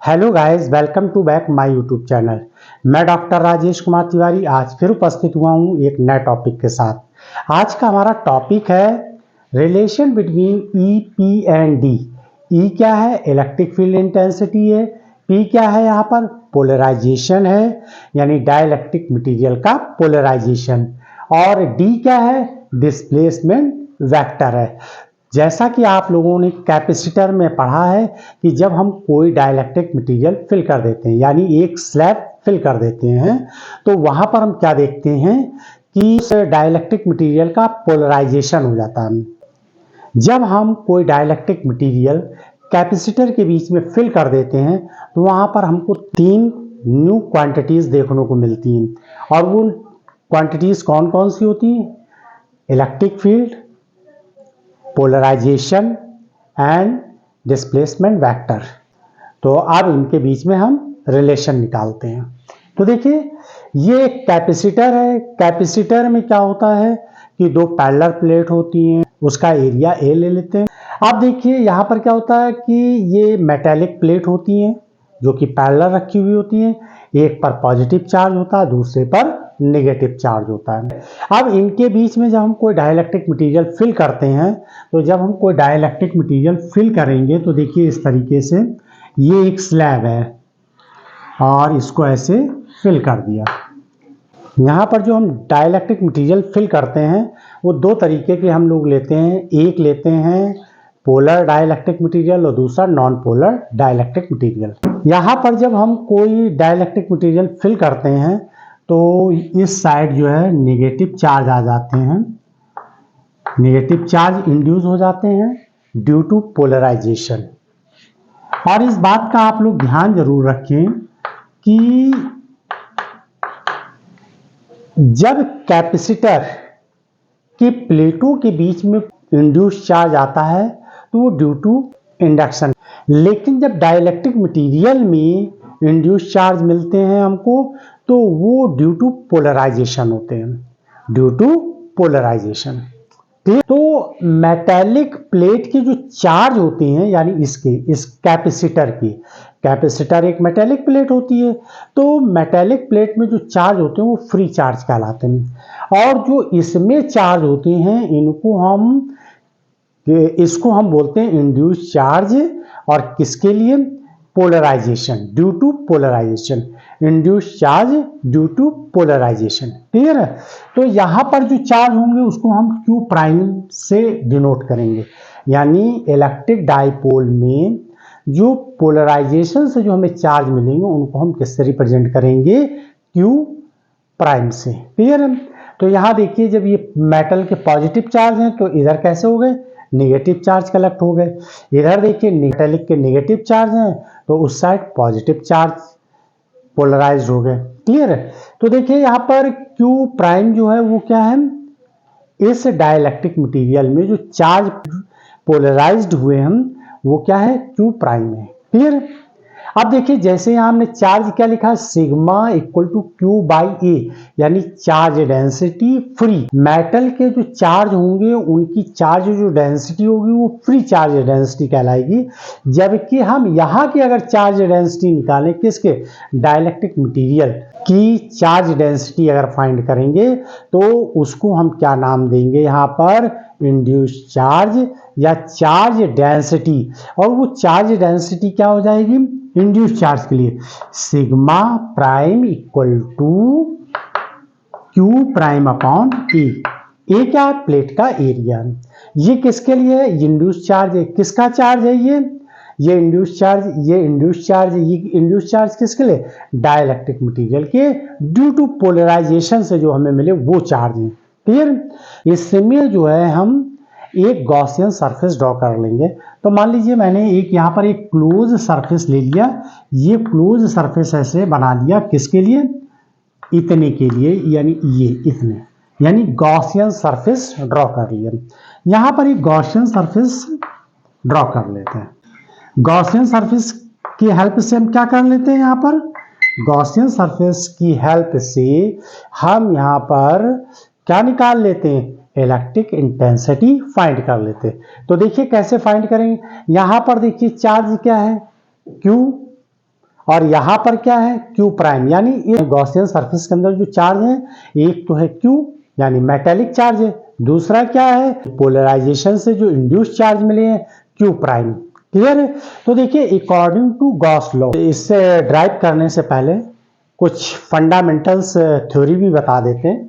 Hello guys, welcome to back my YouTube channel. मैं doctor Rajesh Kumar Tiwari आज फिर उपस्थित हुआ हूँ एक नए टॉपिक के साथ। आज का हमारा टॉपिक है relation between E P and D. E क्या है? इलेक्ट्रिक फील्ड इंटेंसिटी है। पी क्या है? यहाँ पर पोलराइजेशन है, यानी डाइलेक्ट्रिक मटेरियल का पोलराइजेशन। और डी क्या है? डिस्प्लेसमेंट वेक्टर है। जैसा कि आप लोगों ने कैपेसिटर में पढ़ा है कि जब हम कोई डाइलेक्ट्रिक मटेरियल फिल कर देते हैं, यानी एक स्लैब फिल कर देते हैं, तो वहां पर हम क्या देखते हैं कि उस डाइलेक्ट्रिक मटेरियल का पोलराइजेशन हो जाता है। जब हम कोई डाइलेक्ट्रिक मटेरियल कैपेसिटर के बीच में फिल कर देते हैं तो वहां पर हमको तीन न्यू क्वांटिटीज देखने को मिलती हैं। और वो क्वांटिटीज कौन कौन सी होती हैं? Electric field, polarization and displacement vector. तो अब इनके बीच में हम रिलेशन निकालते हैं। तो देखिए, ये एक कैपेसिटर है। कैपेसिटर में क्या होता है कि दो पैरेलल प्लेट होती हैं, उसका एरिया ए ले लेते हैं। अब देखिए यहाँ पर क्या होता है कि ये मेटेलिक प्लेट होती हैं जो कि पैरेलल रखी हुई होती हैं। एक पर पॉजिटिव चार्ज होता है, दूसरे पर नेगेटिव चार्ज होता है। अब इनके बीच में जब हम कोई डाइलेक्ट्रिक मटेरियल फिल करते हैं, तो जब हम कोई डाइलेक्ट्रिक मटेरियल फिल करेंगे तो देखिए इस तरीके से ये एक स्लैब है और इसको ऐसे फिल कर दिया। यहाँ पर जो हम डाइलेक्ट्रिक मटेरियल फिल करते हैं वो दो तरीके के हम लोग लेते हैं। एक लेते हैं पोलर डाइलेक्ट्रिक मटेरियल और दूसरा नॉन पोलर डाइलेक्ट्रिक मटेरियल। यहाँ पर जब हम कोई डाइलेक्ट्रिक मटेरियल फिल करते हैं तो इस साइड जो है नेगेटिव चार्ज आ जाते हैं, नेगेटिव चार्ज इंड्यूस हो जाते हैं ड्यू टू पोलराइजेशन। और इस बात का आप लोग ध्यान जरूर रखें कि जब कैपेसिटर की प्लेटों के बीच में इंड्यूस चार्ज आता है तो वो ड्यू टू इंडक्शन, लेकिन जब डाइलेक्ट्रिक मटेरियल में इंड्यूस चार्ज मिलते हैं हमको तो वो ड्यू टू पोलराइजेशन होते हैं, ड्यू टू पोलराइजेशन। तो मेटेलिक प्लेट के जो चार्ज होते हैं, यानी इस कैपेसिटर की, कैपेसिटर एक मेटेलिक प्लेट होती है, तो मेटेलिक प्लेट में जो चार्ज होते हैं वो फ्री चार्ज कहलाते हैं। और जो इसमें चार्ज होते हैं इसको हम बोलते हैं इंड्यूस चार्ज। और किसके लिए? Polarization, due to polarization, induce charge due to polarization. Clear है? तो यहां पर जो चार्ज होंगे उसको हम क्यू प्राइम से डिनोट करेंगे, यानी इलेक्ट्रिक डाइपोल में जो पोलराइजेशन से जो हमें चार्ज मिलेंगे उनको हम किससे रिप्रेजेंट करेंगे? क्यू प्राइम से। क्लियर है? तो यहां देखिए, जब ये मेटल के पॉजिटिव चार्ज हैं तो इधर कैसे हो गए? नेगेटिव चार्ज कलेक्ट हो गए। इधर देखिए मेटेलिक के नेगेटिव चार्ज हैं तो उस साइड पॉजिटिव चार्ज पोलराइज्ड हो गए। क्लियर है? तो देखिए यहाँ पर क्यू प्राइम जो है वो क्या है? इस डाइलेक्ट्रिक मटेरियल में जो चार्ज पोलराइज्ड हुए हम वो क्या है? क्यू प्राइम है। क्लियर? अब देखिए, जैसे यहां हमने चार्ज क्या लिखा? Sigma equal to Q by A, यानी चार्ज डेंसिटी फ्री। मेटल के जो चार्ज होंगे उनकी चार्ज जो डेंसिटी होगी वो फ्री चार्ज डेंसिटी कहलाएगी। जबकि हम यहाँ की अगर चार्ज डेंसिटी निकालें, किसके? डाइलेक्ट्रिक मटेरियल की चार्ज डेंसिटी अगर फाइंड करेंगे तो उसको हम क्या नाम देंगे? यहाँ पर इंड्यूस चार्ज या चार्ज डेंसिटी। और वो चार्ज डेंसिटी क्या हो जाएगी इंड्यूस चार्ज के लिए? Sigma prime equal to Q prime upon A. A क्या है? प्लेट का एरिया। ये किसके लिए है? इंड्यूस चार्ज है। किसका चार्ज है ये इंड्यूस चार्ज, ये इंड्यूस चार्ज, ये इंड्यूस चार्ज किसके लिए? डाइलेक्ट्रिक मटेरियल के ड्यू टू पोलराइजेशन से जो हमें मिले वो चार्ज है। क्लियर? इसमें जो है हम एक गॉसियन सरफेस ड्रॉ कर लेंगे। तो मान लीजिए मैंने यहाँ पर एक क्लोज सरफेस ले लिया। ये क्लोज सरफेस ऐसे बना लिया, किसके लिए? इतने के लिए, यानी ये इतने, यानी गॉसियन सरफेस ड्रॉ कर लिया। यहाँ पर एक गॉसियन सरफेस ड्रॉ कर लेते हैं। गॉसियन सरफेस की हेल्प से हम क्या कर लेते हैं? यहाँ पर गॉसियन सरफेस की हेल्प से हम यहाँ पर क्या निकाल लेते हैं? इलेक्ट्रिक इंटेंसिटी फाइंड कर लेते। तो देखिए कैसे फाइंड करेंगे। यहां पर देखिए चार्ज क्या है? Q और यहाँ पर क्या है क्यू प्राइम, यानी ये गॉसियन सरफेस के अंदर जो चार्ज है, एक तो है क्यू यानी मेटेलिक चार्ज है, दूसरा क्या है पोलराइजेशन से जो इंड्यूस चार्ज मिले हैं क्यू प्राइम। क्लियर है? तो देखिए अकॉर्डिंग टू गॉस लॉ, इससे ड्राइव करने से पहले कुछ फंडामेंटल्स थ्योरी भी बता देते हैं।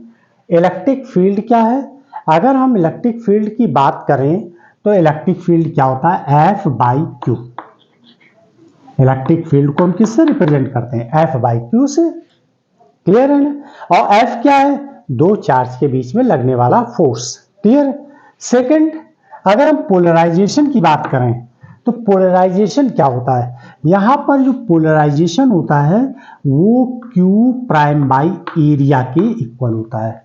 इलेक्ट्रिक फील्ड क्या है? अगर हम इलेक्ट्रिक फील्ड की बात करें तो इलेक्ट्रिक फील्ड क्या होता है? F by Q. Electric field को हम किससे रिप्रेजेंट करते हैं? एफ बाई क्यू से। क्लियर है ना? और एफ क्या है? दो चार्ज के बीच में लगने वाला फोर्स। क्लियर? सेकंड, अगर हम पोलराइजेशन की बात करें तो पोलराइजेशन क्या होता है? यहां पर जो पोलराइजेशन होता है वो क्यू प्राइम बाई एरिया के इक्वल होता है।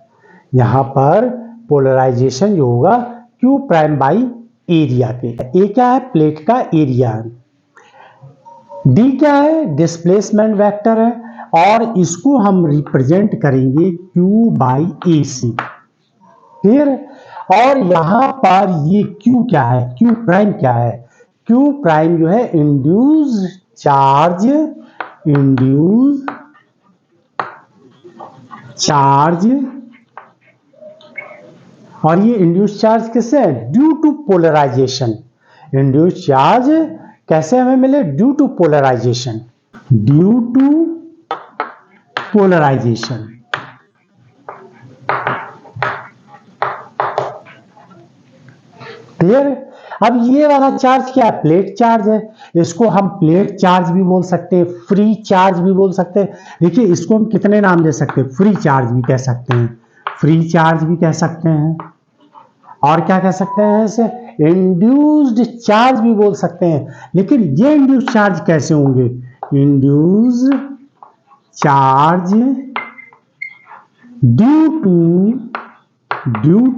यहां पर पोलराइजेशन जो होगा क्यू प्राइम बाई एरिया के। ए क्या है? प्लेट का एरिया है। डी क्या है? डिस्प्लेसमेंट वेक्टर है, और इसको हम रिप्रेजेंट करेंगे Q by A C. Clear? और यहां पर ये क्यू क्या है? क्यू प्राइम क्या है? क्यू प्राइम जो है इंड्यूस चार्ज, इंड्यूस चार्ज, और ये इंड्यूस चार्ज किससे है? Due to polarization. Induce charge कैसे हमें मिले? Due to polarization, due to polarization. Clear? अब ये वाला चार्ज क्या है? प्लेट चार्ज है। इसको हम प्लेट चार्ज भी बोल सकते हैं, फ्री चार्ज भी बोल सकते हैं। देखिए इसको हम कितने नाम दे सकते हैं? फ्री चार्ज भी कह सकते हैं, फ्री चार्ज भी कह सकते हैं, और क्या कह सकते हैं? इसे इंड्यूस्ड चार्ज भी बोल सकते हैं। लेकिन ये इंड्यूस्ड चार्ज कैसे होंगे? Induced charge due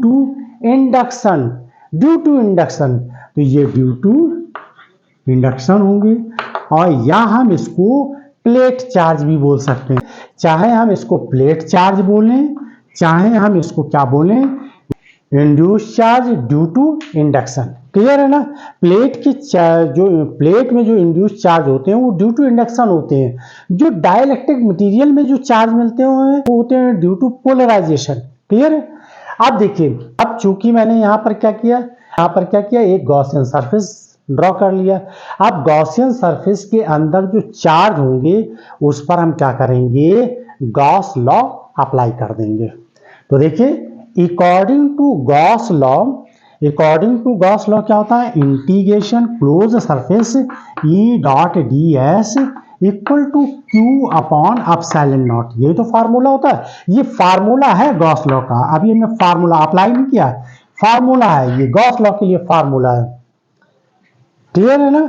to induction, due to induction. तो ये ड्यू टू इंडक्शन होंगे, और या हम इसको प्लेट चार्ज भी बोल सकते हैं। चाहे हम इसको प्लेट चार्ज बोलें, चाहे हम इसको क्या बोलें? Induce charge due to induction. Clear है ना? प्लेट की जो प्लेट में जो इंड्यूस चार्ज होते हैं वो ड्यू टू इंडक्शन होते हैं। जो डाइलेक्ट्रिक मटेरियल में जो चार्ज मिलते हैं वो होते हैं ड्यू टू पोलराइजेशन। क्लियर है? अब देखिए, अब चूंकि मैंने यहाँ पर क्या किया, एक गॉसियन सरफेस ड्रॉ कर लिया। अब गॉसियन सरफेस के अंदर जो चार्ज होंगे उस पर हम क्या करेंगे? गॉस लॉ अप्लाई कर देंगे। तो देखिए अकॉर्डिंग टू गॉस लॉ क्या होता है? Integration close surface E dot D S equal to Q upon epsilon naught. ये तो फार्मूला होता है, ये फार्मूला है गॉस लॉ का। अभी हमने फार्मूला अप्लाई नहीं किया, फार्मूला है, ये गॉस लॉ के लिए फार्मूला है। क्लियर है ना?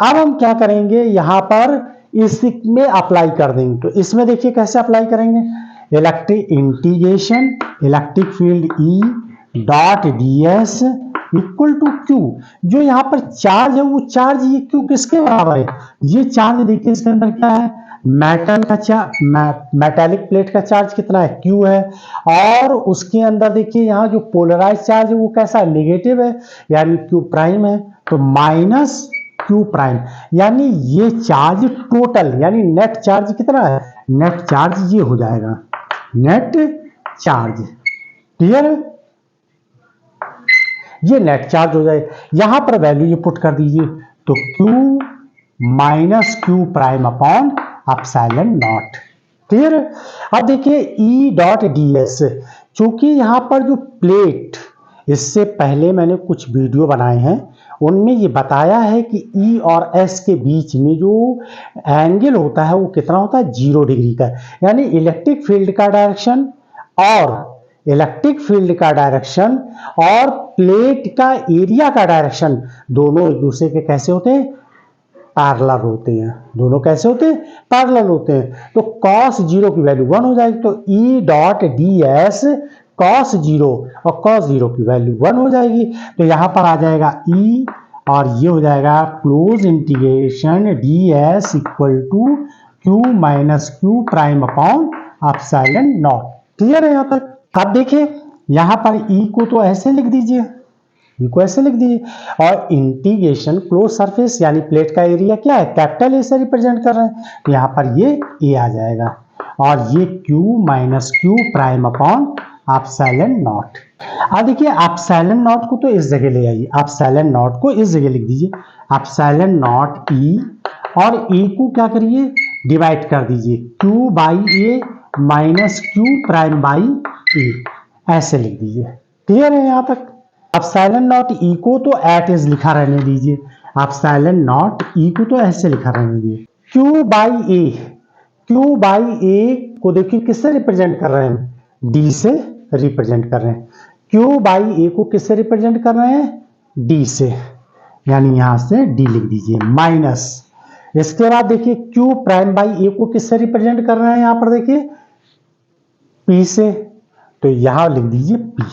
अब हम क्या करेंगे? यहां पर इसमें अप्लाई कर देंगे। तो इसमें देखिए कैसे अप्लाई करेंगे? Electric integration electric field E dot D S equal to Q. जो यहाँ पर चार्ज है वो चार्ज ये क्यू किसके बराबर है? ये चार्ज देखिए इसके अंदर क्या है? मेटल का चार्ज, मेटेलिक प्लेट का चार्ज कितना है? क्यू है। और उसके अंदर देखिए यहाँ जो पोलराइज चार्ज है वो कैसा है? नेगेटिव है, यानी क्यू प्राइम है। तो माइनस क्यू प्राइम, यानी ये चार्ज टोटल यानी नेट चार्ज कितना है? नेट चार्ज ये हो जाएगा नेट चार्ज। क्लियर है? ये नेट चार्ज हो जाए। यहां पर वैल्यू ये पुट कर दीजिए, तो Q minus Q prime upon epsilon naught. Clear? अब देखिए E डॉट डी एस, चूंकि यहां पर जो प्लेट, इससे पहले मैंने कुछ वीडियो बनाए हैं उनमें ये बताया है कि E और S के बीच में जो एंगल होता है वो कितना होता है? 0 डिग्री का। यानी इलेक्ट्रिक फील्ड का डायरेक्शन और प्लेट का एरिया का डायरेक्शन दोनों एक दूसरे के कैसे होते हैं? पैरेलल होते हैं। दोनों कैसे होते हैं? पैरेलल होते हैं। तो cos 0 की वैल्यू 1 हो जाएगी, तो E dot D S cos 0 और cos 0 की वैल्यू 1 हो जाएगी। तो यहां पर आ जाएगा E, और ये हो जाएगा close integration D S equal to Q minus Q prime upon epsilon naught. Clear है यहां तक? अब देखिए यहां पर E को तो ऐसे लिख दीजिए, ई को ऐसे लिख दीजिए। और इंटीग्रेशन क्लोज सरफेस यानी प्लेट का एरिया क्या है, कैपिटल ए से रिप्रेजेंट कर रहे हैं, तो यहाँ पर ये ए आ जाएगा और ये Q minus Q prime upon epsilon not. अब देखिए एप्सिलॉन नॉट को तो इस जगह ले आइए, एप्सिलॉन नॉट को इस जगह लिख दीजिए, एप्सिलॉन नॉट ई, और ए को क्या करिए डिवाइड कर दीजिए, Q by A minus Q prime by A, ऐसे लिख दीजिए। क्लियर है यहाँ तक। एप्सिलॉन नॉट ई को तो एट इज लिखा रहने दीजिए, एप्सिलॉन नॉट ई को तो ऐसे लिखा रहने दीजिए। Q by A, Q by A को देखिए किससे रिप्रेजेंट कर रहे हैं, D से रिप्रेजेंट कर रहे हैं। Q बाई ए को किससे रिप्रेजेंट कर रहे हैं, D से, यानी यहां से D लिख दीजिए माइनस। इसके बाद देखिए Q प्राइम बाई ए को किससे रिप्रेजेंट कर रहे हैं, यहां पर देखिए P से, तो यहां लिख दीजिए P।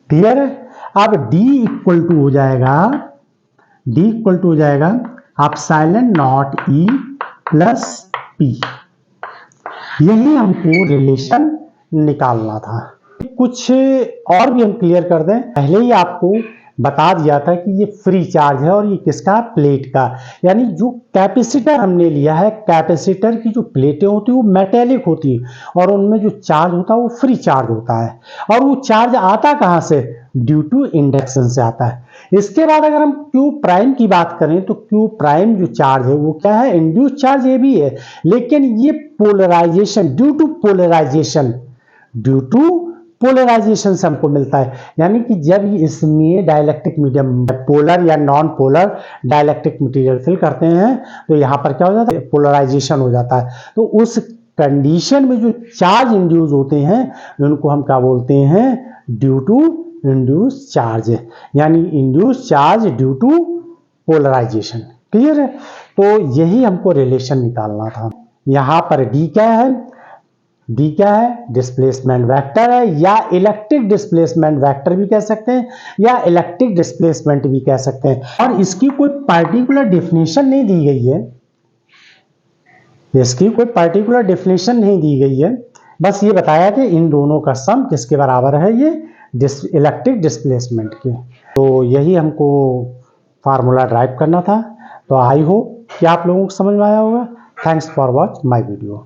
क्लियर है। अब D इक्वल टू हो जाएगा, D इक्वल टू हो जाएगा epsilon not E plus P। यही हमको रिलेशन निकालना था। कुछ और भी हम क्लियर कर दें, पहले ही आपको बता दिया था कि ये फ्री चार्ज है और ये किसका, प्लेट का, यानी जो कैपेसिटर हमने लिया है, कैपेसिटर की जो प्लेटें होती है वो मेटेलिक होती है और उनमें जो चार्ज होता है वो फ्री चार्ज होता है, और वो चार्ज आता कहां से, ड्यू टू इंडक्शन से आता है। इसके बाद अगर हम Q प्राइम की बात करें तो Q प्राइम जो चार्ज है वो क्या है, इंड्यूस चार्ज ये भी है, लेकिन ये polarization, due to polarization, due to polarization से हमको मिलता है। यानी कि जब इसमें डाइलेक्ट्रिक मीडियम पोलर या non polar dielectric material fill करते हैं तो यहाँ पर क्या हो जाता है, पोलराइजेशन हो जाता है। तो उस कंडीशन में जो चार्ज इंड्यूस होते हैं उनको हम क्या बोलते हैं, ड्यू टू इंड्यूस चार्ज, यानी induce charge due to polarization. Clear है। तो यही हमको रिलेशन निकालना था। यहां पर डी क्या है, डी क्या है, डिस्प्लेसमेंट वेक्टर है, या इलेक्ट्रिक डिस्प्लेसमेंट वेक्टर भी कह सकते हैं, या इलेक्ट्रिक डिस्प्लेसमेंट भी कह सकते हैं। और इसकी कोई पर्टिकुलर डेफिनेशन नहीं दी गई है, इसकी कोई पर्टिकुलर डेफिनेशन नहीं दी गई है, बस ये बताया कि इन दोनों का सम किसके बराबर है, ये इलेक्ट्रिक डिस्प्लेसमेंट के। तो यही हमको फार्मूला ड्राइव करना था। तो आई होप कि आप लोगों को समझ में आया होगा। Thanks for watch my video.